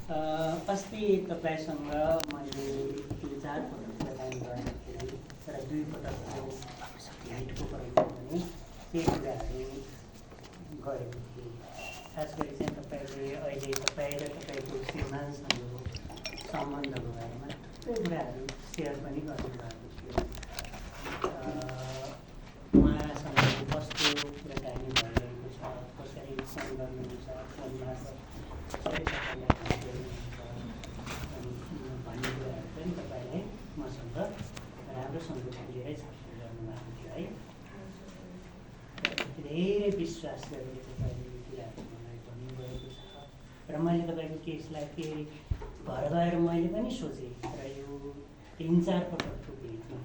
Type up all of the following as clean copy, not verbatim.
अस्ति तपाईँसँग मैले 3-4 पटक कुराकानी गर्दाखेरि तर 2 पटक हाइटको प्रयोग भने केही कुराहरू गरेको थिएँ। खास गरी चाहिँ तपाईँले अहिले तपाईँ र तपाईँको श्रीमानसँगको सम्बन्धको बारेमा थुप्रै कुराहरू सेयर पनि गर्नुभएको थियो। उहाँसँग कस्तो कुराकानी भइरहेको छ, कसरी फोन गर्नुहुन्छ, फोन मार्फत सबै तपाईँलाई भन्नुहुन्छ अनि भन्ने कुराहरू पनि तपाईँले मसँग राम्रोसँग धेरै छलफल गर्नुभएको थियो है। धेरै विश्वास गरेर तपाईँले यो कुराहरू मलाई भन्नुभएको छ र मैले तपाईँको केसलाई फेरि घर गएर मैले पनि सोचेँ र यो 3-4 पटकको भेटमा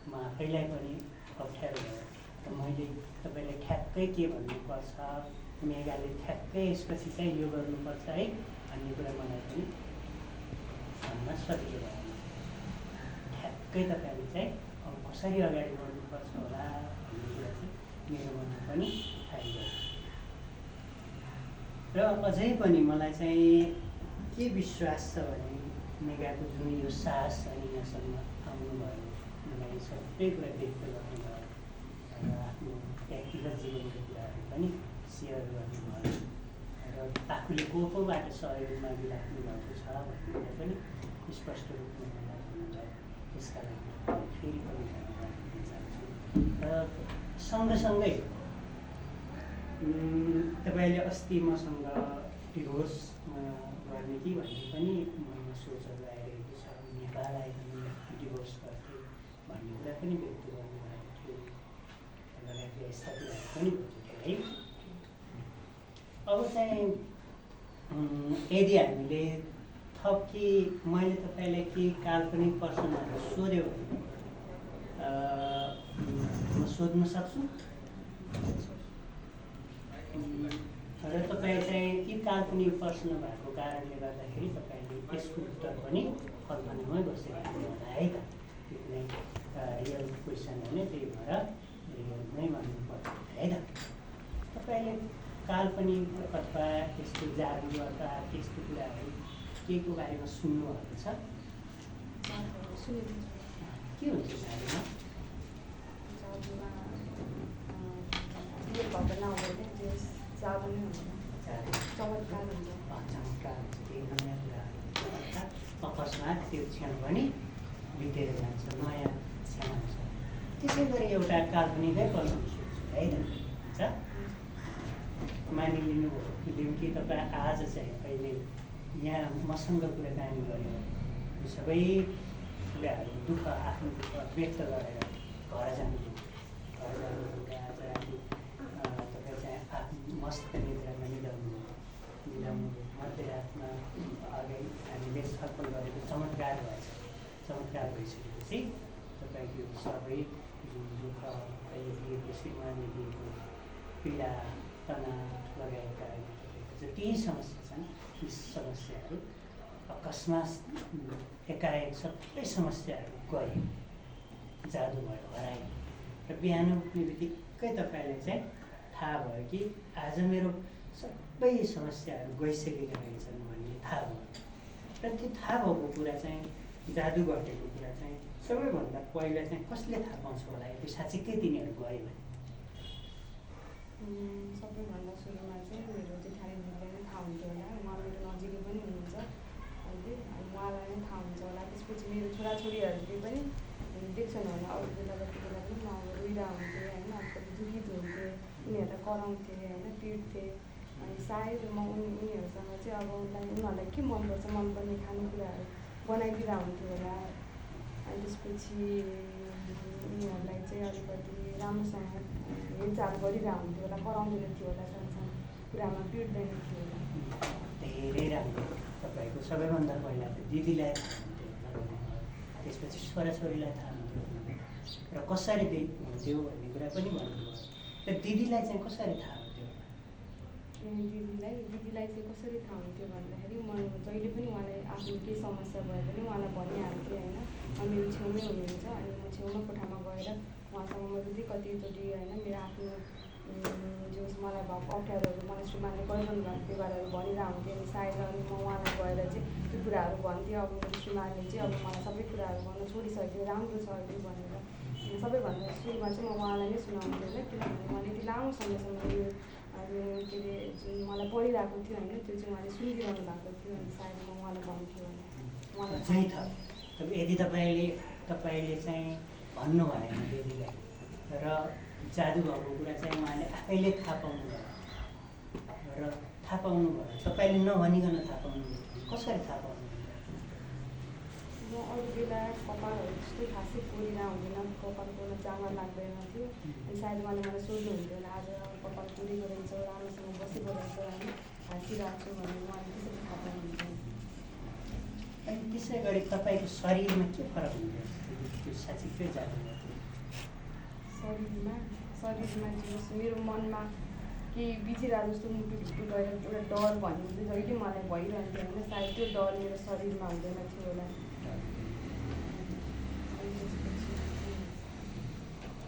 म आफैलाई पनि अप्ठ्यारो भयो र मैले तपाईँलाई ठ्याक्कै के भन्नुपर्छ, मेगाले ठ्याक्कै यसपछि चाहिँ यो गर्नुपर्छ है भन्ने कुरा मलाई पनि भन्न सकिएको भएन। ठ्याक्कै तपाईँले चाहिँ अब कसरी अगाडि बढ्नुपर्छ होला भन्ने कुरा चाहिँ मेरो मनमा पनि आइगयो र अझै पनि मलाई चाहिँ के विश्वास छ भने मेगाको जुन यो साहस अनि यहाँसम्म आउनुभयो, मलाई सबै कुरा व्यक्त गर्नुभयो र आफ्नो व्यक्तिगत जीवनको कुराहरू पनि सेयर गर्नुभयो र आफूले कोबाट सहयोग मागिराख्नु भएको छ भन्ने कुरा पनि स्पष्ट रूपमा मलाई भन्नुभयो। त्यसका लागि फेरि पनि धन्यवाद दिन चाहन्छु। र सँगसँगै तपाईँले अस्ति मसँग डिभोर्स गर्ने कि भन्ने पनि मनमा सोचहरू आइरहेको छ, नेपाल आएर डिभोर्स गर्थे भन्ने कुरा पनि व्यक्त गर्नुभएको थियो। लगायतका यस्ता कुराहरू पनि भएको थियो है। अब चाहिँ यदि हामीले थप कि मैले तपाईँलाई केही काल्पनिक प्रश्नहरू सोध्यो भने म सोध्न सक्छु र तपाईँ चाहिँ ती काल्पनिक प्रश्न भएको कारणले गर्दाखेरि तपाईँले त्यसको उत्तर पनि कल्पनामै बसेर होला है त। त्यो कुनै रियल क्वेसन होइन, त्यही भएर रियल नै भन्नुपर्छ है त। तपाईँले काल्पनिक अथवा त्यस्तो जादु अथवा त्यस्तो कुराहरू के को बारेमा सुन्नुभएको छ? के हुन्छ जादुमा? चमत्कार हुन्छ, केही नयाँ कुरा अकस्मात त्यो क्षण पनि बितेर जान्छ, नयाँ क्षण हुन्छ। त्यसै गरी एउटा काल्पनिकै प्रश्न सोध्छु है त, हुन्छ? मानिलिनु कि तपाईँ आज चाहिँ अहिले यहाँ मसँग कुराकानी गरेर यो सबै कुराहरू दुःख आफ्नो दुःख व्यक्त गरेर घर जानुभयो। घर जानुभयो आज राति तपाईँ चाहिँ आफ्नो मस्त निद्रामा निदाउनुभयो। मध्यरातमा अगाडि हामीले छलफल गरेको चमत्कार भएछ। चमत्कार भइसकेपछि तपाईँको सबै जुन दुःख दिएको श्रीमानले दिएको पीडा तनाव लगायतका जति समस्या छन् ती समस्याहरू अकस्मात एकाएक सबै समस्याहरू गए, जादु भयो, हरायो र बिहान उठ्ने बित्तिकै तपाईँलाई चाहिँ थाहा भयो कि आज मेरो सबै समस्याहरू गइसकेका रहेछन् भन्ने थाहा भयो। र त्यो थाहा भएको कुरा चाहिँ जादु घटेको कुरा चाहिँ सबैभन्दा पहिला चाहिँ कसले थाहा पाउँछ होला यदि साँच्चीकै तिनीहरू गयो भने? सबैभन्दा सुरुमा चाहिँ मेरो जेठानीलाई नै थाहा हुन्छ होला, उहाँ मेरो नजिकै पनि हुनुहुन्छ अहिले, उहाँलाई नै थाहा हुन्छ होला। त्यसपछि मेरो छोराछोरीहरूले पनि देख्छन् होला, अरू बेला कति बेला पनि म अब रोइरहेको हुन्थेँ होइन, कति दुखित हुन्थेँ, उनीहरूलाई कराउँथेँ होइन, पिट्थेँ। अनि सायद म उनीहरूसँग चाहिँ अब उनीहरूलाई के मनपर्छ, मनपर्ने खानेकुराहरू बनाइदिरहेको हुन्थ्यो होला। अनि त्यसपछि उनीहरूलाई चाहिँ अलिकति राम्रोसँग हेरचाह गरिरहेको हुन्थ्यो होला, कराउँदैन थियो होला, सानो कुरामा पिट्दैन थियो होला। धेरै राम्रो। तपाईँको सबैभन्दा पहिला त दिदीलाई थाहा हुन्थ्यो होला, त्यसपछि छोराछोरीलाई थाहा हुन्थ्यो र कसरी हुन्थ्यो भन्ने कुरा पनि भन्नुभयो। र दिदीलाई चाहिँ कसरी थाहा हुन्थ्यो? दिदीलाई चाहिँ कसरी थाहा हुन्थ्यो भन्दाखेरि म जहिले पनि उहाँलाई आफ्नो केही समस्या भयो भने उहाँलाई भनिहाल्थेँ होइन। मेरो छेउमै हुनुहुन्छ अनि म छेउमा कोठामा गएर उहाँसँग म कतिचोटि होइन मेरो आफ्नो जो मलाई भएको अप्ठ्यारोहरू मलाई श्रीमानले गरिरहनु भएको त्यो बारेहरू भनिरहेको हुन्थेँ। अनि सायद अनि म उहाँलाई गएर चाहिँ कुराहरू भन्थ्यो। अब मेरो श्रीमानले चाहिँ अब मलाई सबै कुराहरू भन्न छोडिसक्यो, राम्रो छ अहिले भनेर। सबैभन्दा सुरुमा चाहिँ म उहाँलाई नै सुनाउँथेँ होइन, किनभने उहाँले यति लामो समयसम्म यो के अरे जुन मलाई परिरहेको थियो होइन, त्यो चाहिँ उहाँले सुनिदिरहनु भएको थियो। अनि सायद म उहाँलाई भन्थ्यो उहाँलाई चाहिँ त यदि तपाईँले चाहिँ भन्नु भएन दिदीलाई र जादु भएको कुरा चाहिँ उहाँले आफैले थाहा पाउनुभयो र थाहा पाउनुभयो, तपाईँले नभनिकन थाहा पाउनुभयो, कसरी थाहा पाउनुभयो? म अरू बेला कपालहरू त्यस्तो खासै कोरिरहेको हुँदैन, कपाल कोर्न जाँगर लाग्दैन थियो। अनि सायद उहाँले मलाई सोध्नुहुन्थ्यो होला, आज कपाल कोरेको रहेछ, राम्रोसँग बसेको रहेछ होइन, हाँसिरहेको छु भनेर उहाँले त्यसरी थाहा पाउनुहुन्थ्यो। अनि त्यसै गरी तपाईँको शरीरमा के फरक हुन्थ्यो? त्यो साँच्चीकै जादु शरीरमा चाहिँ जस्तो मेरो मनमा केही बिचिरहेको जस्तो मुटुभित्र गएर एउटा डर भन्ने चाहिँ जहिले मलाई भइरहन्थ्यो होइन, सायद त्यो डर मेरो शरीरमा हुँदैन थियो होला।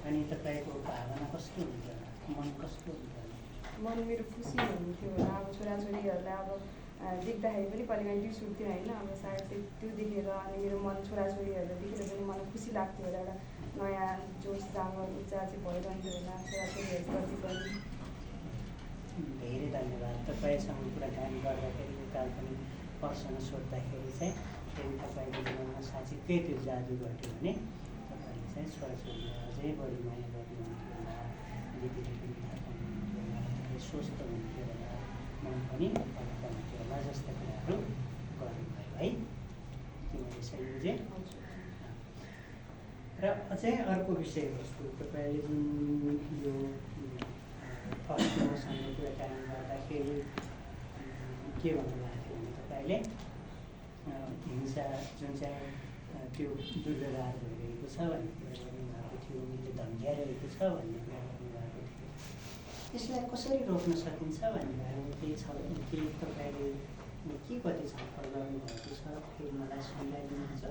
अनि तपाईँको भावना कस्तो हुन्थ्यो, मन कस्तो हुन्थ्यो? मन मेरो खुसी हुन्थ्यो होला। अब छोराछोरीहरूलाई अब देख्दाखेरि पनि कहिलेकाहीँ रिस उठ्थ्यो होइन, अब सायद त्यो देखेर अनि मेरो मन छोराछोरीहरूलाई देखेर पनि मलाई खुसी लाग्थ्यो होला, एउटा नयाँ जोस जाँगर ऊर्जा चाहिँ भइरहन्थ्यो होला छोराछोरीहरूप्रति पनि। धेरै धन्यवाद। तपाईँसँग कुराकानी गर्दाखेरि यो काल्पनिक प्रश्न सोद्धाखेरि चाहिँ यदि तपाईँको जीवनमा साँच्चीकै त्यो जादु घट्यो भने तपाईँले चाहिँ छोराछोरीलाई अझै बढी माया गर्नुहुन्थ्यो होला, दिदीले पनि थाहा पाउनुहुन्थ्यो होला, तपाईँ स्वस्थ हुन्थ्यो होला, मन पनि हल्का हुन्थ्यो होला जस्ता कुराहरू गर्नुभयो है, के मैले सही बुझेँ? र अझै अर्को विषयवस्तु तपाईँले जुन यो फर्स्ट मसँग कुराकानी गर्दाखेरि के भन्नुभएको थियो भने तपाईँले हिंसा जुन चाहिँ त्यो दुर्व्यवहार भइरहेको छ भन्ने कुरा गर्नुभएको थियो, उसले धम्क्याइरहेको छ भन्ने कुरा गर्नुभएको थियो। त्यसलाई कसरी रोक्न सकिन्छ भन्ने बारेमा केही छ भने केही तपाईँले के कति छलफल गर्नुभएको छ त्यो मलाई सुनाइदिनुहुन्छ?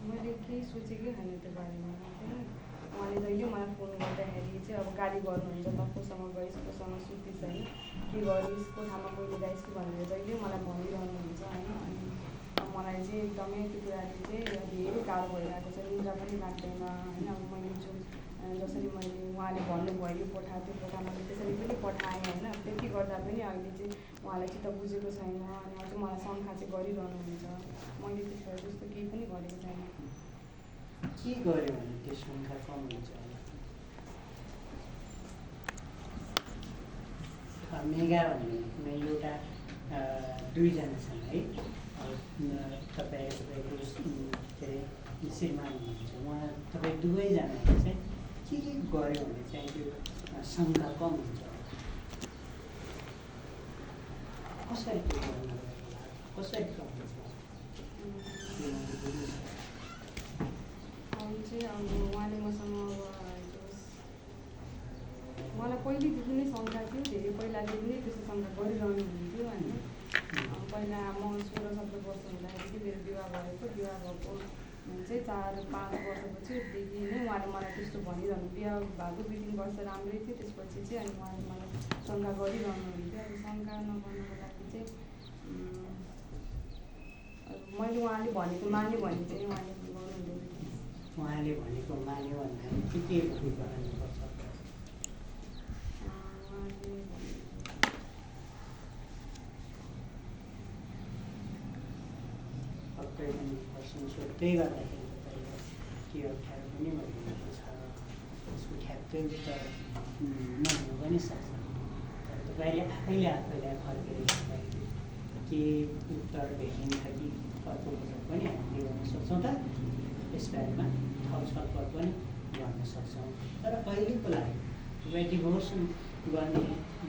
मैले केही सोचेकै छैन त्यो बारेमा होइन। उहाँले जहिले मलाई फोन गर्दाखेरि चाहिँ अब गाली गर्नुहुन्छ, त कोसँग गइस्, कोसँग सुतिस् होइन, के गरिस्, को ठाउँमा कहिले जाइस् कि भनेर जहिले मलाई भनिरहनुहुन्छ होइन। अनि मलाई चाहिँ एकदमै त्यो कुराले चाहिँ धेरै गाह्रो भइरहेको छ, निद्रा पनि लाग्दैन होइन। अब मैले जुन जसरी मैले उहाँले भन्नुभयो यो कोठा, त्यो कोठा मैले त्यसरी पनि पठाएँ होइन। त्यति गर्दा पनि अहिले चाहिँ उहाँलाई चित्त बुझेको छैन अनि अझै मलाई शङ्का चाहिँ गरिरहनुहुन्छ। मैले त्यसो जस्तो केही पनि गरेको छैन। के गर्यो भने त्यो शङ्का कम हुन्छ? मेगा भन्ने एउटा दुईजना छन् है, तपाईँको के अरे श्रीमान हुनुहुन्छ, उहाँ तपाईँ दुवैजनाले चाहिँ के गर्यो भने चाहिँ त्यो शङ्का कम हुन्छ? कसरी त्यो गर्नु, कसरी कम हुन्छ? चाहिँ अब उहाँले मसँग मलाई पहिलेदेखि नै शङ्का थियो, धेरै पहिलादेखि नै त्यस्तो शङ्का गरिरहनु हुन्थ्यो होइन। पहिला म 16-17 वर्ष हुँदाखेरि मेरो विवाह भएको चाहिँ 4-5 वर्षपछिदेखि नै उहाँले मलाई त्यस्तो भनिरहनु, बिहा भएको 2-3 वर्ष राम्रै थियो, त्यसपछि चाहिँ अनि उहाँले मलाई शङ्का गरिरहनु हुन्थ्यो। अब शङ्का नगर्नुको लागि चाहिँ मैले उहाँले भनेको माने भने चाहिँ उहाँले गर्नुहुँदैन। उहाँले भनेको मान्यो भन्दाखेरि के गर्नुपर्छ? पक्कै पनि प्रश्न सोध्दै गर्दाखेरि तपाईँले के अप्ठ्यारो पनि भइरहेको छ, त्यसको ठ्याक्कै उत्तर नहुनु पनि सक्छ। तर तपाईँले आफैलाई फर्केर के उत्तर भेटिन्छ कि अर्को उत्तर पनि हामीले गर्न सक्छौँ त, यसबारेमा थप छलफल पनि गर्न सक्छौँ। तर अहिलेको लागि तपाईँ डिभोर्स गर्ने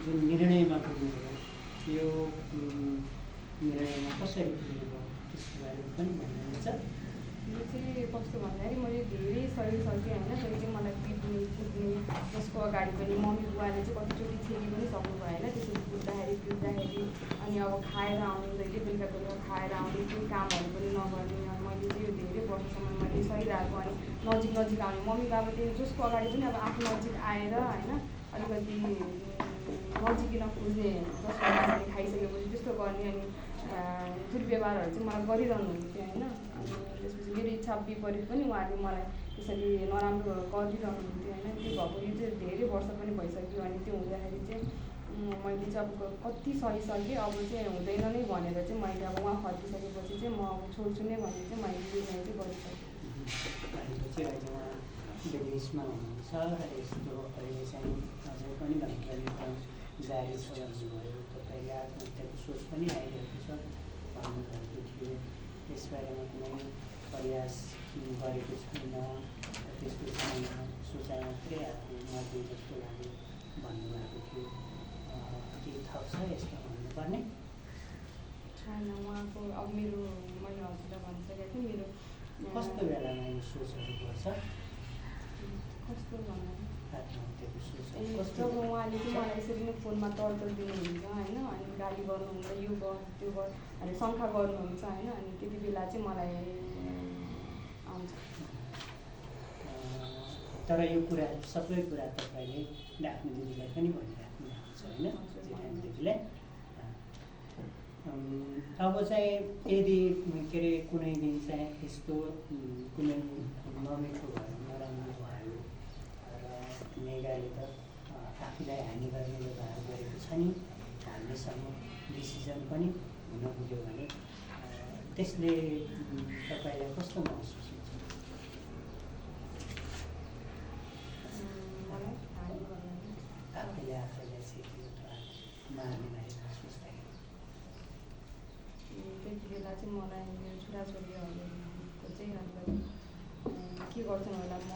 जुन निर्णयमा पुग्नुभयो, यो निर्णयमा कसरी पुग्नुभयो त्यसको बारेमा पनि भन्नुहुन्छ? यो चाहिँ कस्तो भन्दाखेरि मैले धेरै सकिसकेँ होइन, जहिले मलाई पिट्ने कुट्ने, जसको अगाडि पनि मम्मी बुवाले चाहिँ कतिचोटि छेकी पनि सक्नुभयो होइन। त्यसरी कुट्दाखेरि पिट्दाखेरि अनि अब खाएर आउने, जहिले बेलुका बेलुका खाएर आउने, केही कामहरू पनि नगर्ने। अनि मैले चाहिँ यो धेरै वर्षसम्म मैले सहिरहेको, अनि नजिक आउने मम्मी बाबा चाहिँ जसको अगाडि पनि अब आफ्नो नजिक आएर होइन अलिकति नजिकिन खोज्ने, जसको अगाडि खाइसकेपछि त्यस्तो गर्ने। अनि दुर्व्यवहारहरू चाहिँ मलाई गरिरहनु हुन्थ्यो होइन। अनि त्यसपछि मेरो इच्छा विपरीत पनि उहाँले मलाई त्यसरी नराम्रो गरिरहनु हुन्थ्यो होइन। त्यो भएको यो चाहिँ धेरै वर्ष पनि भइसक्यो। अनि त्यो हुँदाखेरि चाहिँ मैले चाहिँ अब कति सहिसकेँ, अब चाहिँ हुँदैन नै भनेर चाहिँ मैले अब उहाँ फर्किसकेपछि चाहिँ म अब छोड्छु नै भनेर चाहिँ मैले निर्णय चाहिँ गरिसकेँ। भनेपछि अहिले उहाँ विदेशमा हुनुहुन्छ र यस्तो अहिले चाहिँ अझै पनि धनगढीमा जारी छ भन्नुभयो। तपाईँले आत्महत्याको सोच पनि आइरहेको छ भन्नुभएको थियो। यसबारेमा कुनै प्रयास गरेको छैन, त्यसको समयमा सोचाइ मात्रै आफू मर्ने जस्तो लाग्यो भन्नुभएको थियो। केही थप छ यसमा भन्नुपर्ने? छैन, उहाँको अब मेरो मैले हजुरलाई भनिसकेको थिएँ मेरो कस्तो बेलामा यो सोचहरू गर्छ कस्तो भन्दा आत्महत्याको ए सोच? जब उहाँले चाहिँ मलाई यसरी नै फोनमा तर्तर दिनुहुन्छ होइन, अनि गाली गर्नुहुन्छ, यो गर त्यो गर अनि शङ्का गर्नुहुन्छ होइन, अनि त्यति बेला चाहिँ मलाई आउँछ। तर यो कुरा सबै कुरा तपाईँले आफ्नो दिदीलाई पनि भनिराख्नु भएको छ होइन, जेठानी दिदीलाई। अब चाहिँ यदि के अरे कुनै दिन चाहिँ यस्तो कुनै नमिठो भयो, नराम्रो भयो र नेगाले त आफूलाई हानि गर्ने व्यवहार गरेको छ नि भन्नेसम्म डिसिजन पनि हुन पुग्यो भने त्यसले तपाईँलाई कस्तो महसुस हुन्छ? आफैले आफैलाई चाहिँ मार्ने बारेमा सोच्दाखेरि त्यति बेला चाहिँ मलाई मेरो छोराछोरीहरूको चाहिँ मतलब के गर्छन् होला म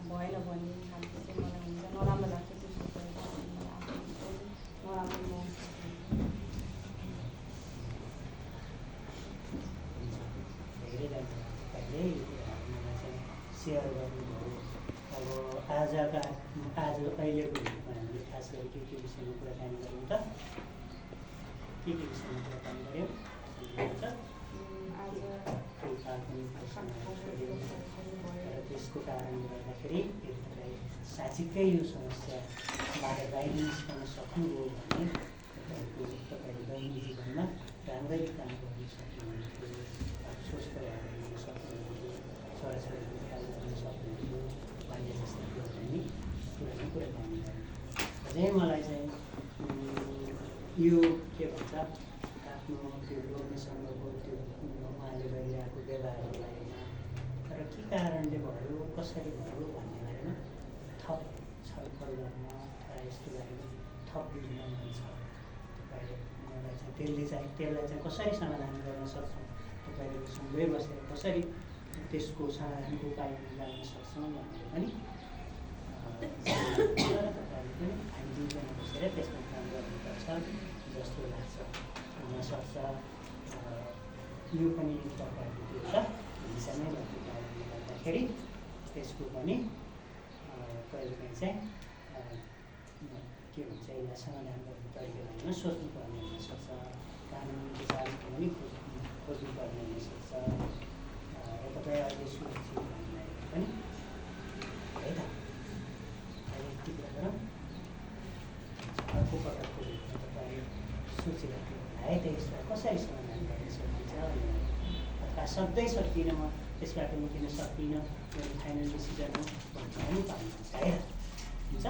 भएन भन्ने खालको चाहिँ मलाई हुन्छ, नराम्रो लाग्छ त्यो सोचेर मलाई आफू नराम्रो महसुस धेरै धन्यवाद तपाईँले यो कुराहरू मलाई चाहिँ सेयर गर्नुभयो। अब आज अहिलेको हिटमा हामीले खास गरी के विषयमा कुराकानी गऱ्यौँ त? के विषयमा कुराकानी गऱ्यौँ? आज र त्यसको कारणले गर्दाखेरि यदि तपाईँ साँच्चीकै यो समस्याबाट बाहिर निस्कन सक्नुभयो भने तपाईँले दैनिक जीवनमा राम्रै काम गर्न सक्नुहुन्थ्यो, स्वस्थ भएर हिँड्न सक्नुहुन्थ्यो, छोराछोरीको ख्याल गर्न सक्नुहुन्थ्यो भन्ने जस्तो कुरालाई नि कुराकानी गर्नु। अझै मलाई चाहिँ यो के भन्छ आफ्नो त्यो लोग्नेसँगको त्यो उहाँले गरिरहेको व्यवहारको बारेमा र के कारणले भयो, कसरी भयो भन्ने बारेमा थप छलफल गर्न अथवा यस्तो बारेमा थप बुझ्न मन छ। तपाईँले मलाई चाहिँ त्यसलाई चाहिँ कसरी समाधान गर्न सक्छौँ, तपाईँले सँगै बसेर कसरी त्यसको समाधानको उपाय निकाल्न सक्छौँ भनेर पनि तपाईँले पनि हामी दुईजना बसेर त्यसमा काम गर्नुपर्छ जस्तो लाग्छ। हुनसक्छ यो पनि एक प्रकारको त्यो छ हिंसामै भएको कारणले गर्दाखेरि त्यसको पनि कहिलेकाहीँ चाहिँ के भन्छ यसलाई समाधान गर्ने तरिका भनेर सोच्नुपर्ने हुनसक्छ, कानुनी विचारको पनि खोज्नुपर्ने हुनसक्छ र तपाईँ अहिले सुरक्षित भन्नुभएको पनि है त। अहिले यति कुरा गरौँ, अर्को पटकको भेटमा तपाईँले सोचिराख्नु होला है त यसलाई कसरी समाधान गर्न सकिन्छ भनेर, अथवा सक्दै सक्दिनँ म त्यसबाट म किन सक्दिनँ मेरो फाइनल डिसिजन हो भन्ने पनि पाउनुहुन्छ है त। हुन्छ।